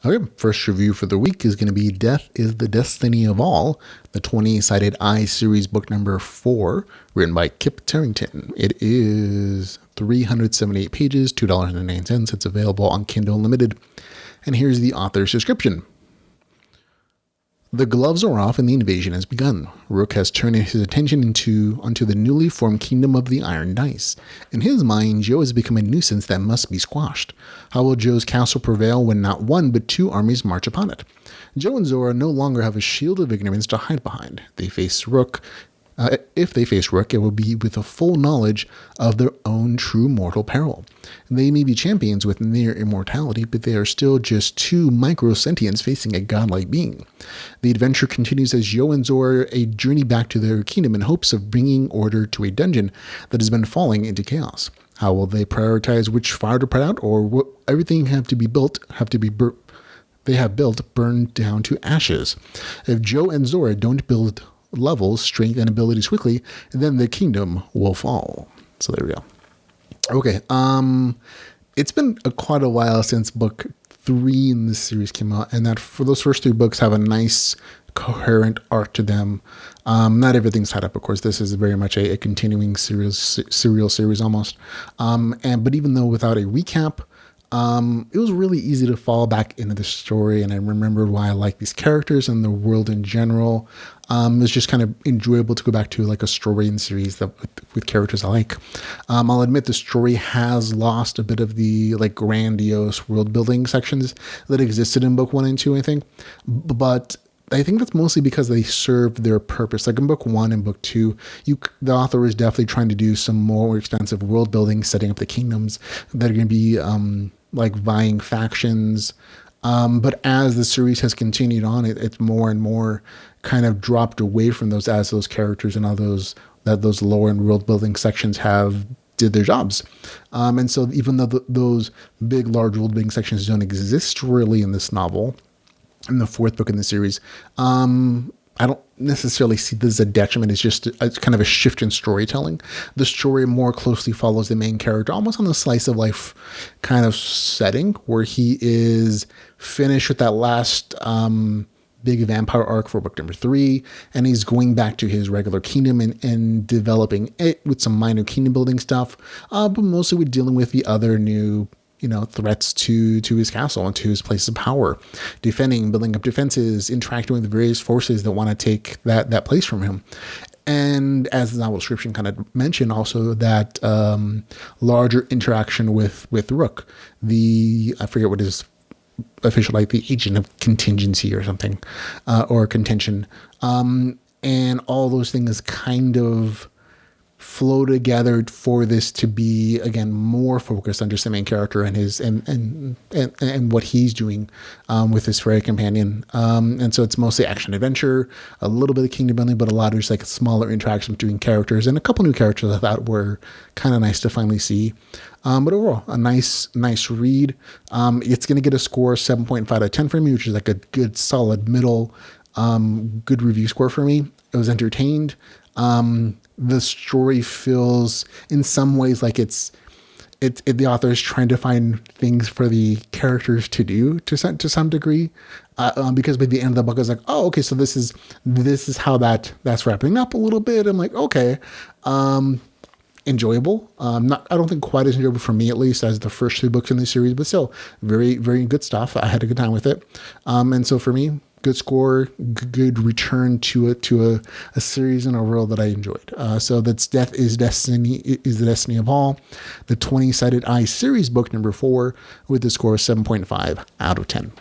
Okay, first review for the week is going to be Death is the Destiny of All, the 20-sided I series book number 4, written by Kip Tarrington. It is 378 pages, $2.09. It's available on Kindle Unlimited. And here's the author's description. The gloves are off and the invasion has begun. Rook has turned his attention onto the newly formed kingdom of the Iron Dice. In his mind, Joe has become a nuisance that must be squashed. How will Joe's castle prevail when not one but two armies march upon it? Joe and Zoya no longer have a shield of ignorance to hide behind. They face Rook. If they face Rook, it will be with a full knowledge of their own true mortal peril. They may be champions with near-immortality, but they are still just two micro-sentients facing a godlike being. The adventure continues as Joe and Zoya journey back to their kingdom in hopes of bringing order to a dungeon that has been falling into chaos. How will they prioritize which fire to put out, or will everything they have built burned down to ashes? If Joe and Zoya don't build levels, strength, and abilities quickly, then the kingdom will fall. So there we go. Okay, it's been quite a while since book 3 in this series came out, and that for those first 3 books have a nice coherent arc to them. Not everything's tied up, of course. This is very much a continuing serial series almost. But even though without a recap, it was really easy to fall back into the story, and I remembered why I like these characters and the world in general. It's just kind of enjoyable to go back to like a story in series with characters I like. I'll admit the story has lost a bit of the like grandiose world building sections that existed in book 1 and 2, I think, but I think that's mostly because they served their purpose. Like in book 1 and book 2, the author is definitely trying to do some more extensive world building, setting up the kingdoms that are going to be like vying factions. But as the series has continued on, it's more and more kind of dropped away from those as those characters and all those lore and world building sections have did their jobs. And so even though those big, large world building sections don't exist really in this novel, in the 4th book in the series, I don't necessarily see this as a detriment. It's kind of a shift in storytelling. The story more closely follows the main character, almost on the slice of life kind of setting, where he is finished with that last big vampire arc for book number 3, and he's going back to his regular kingdom and developing it with some minor kingdom building stuff, but mostly with dealing with the other new threats to his castle and to his place of power, defending, building up defenses, interacting with various forces that want to take that place from him. And as the novel description kind of mentioned, also that larger interaction with Rook, I forget what his official, like the agent of contingency or something, or contention. And all those things kind of flow together for this to be again more focused on just the main character and his and what he's doing with his fairy companion, and so it's mostly action adventure, a little bit of kingdom building, but a lot of just like smaller interaction between characters and a couple new characters I thought were kind of nice to finally see. But overall, a nice read. It's going to get a score 7.5 out of 10 for me, which is like a good solid middle good review score for me. I was entertained. The story feels in some ways like the author is trying to find things for the characters to do to some degree, because by the end of the book I was like, oh, okay, so this is how that's wrapping up a little bit. I'm like, okay, enjoyable. I don't think quite as enjoyable for me, at least, as the first 2 books in the series, but still very, very good stuff. I had a good time with it. And so for me, good score, good return to a series and a world that I enjoyed. So that's Death is the Destiny of All, the 20-sided I series book number 4, with the score of 7.5 out of 10.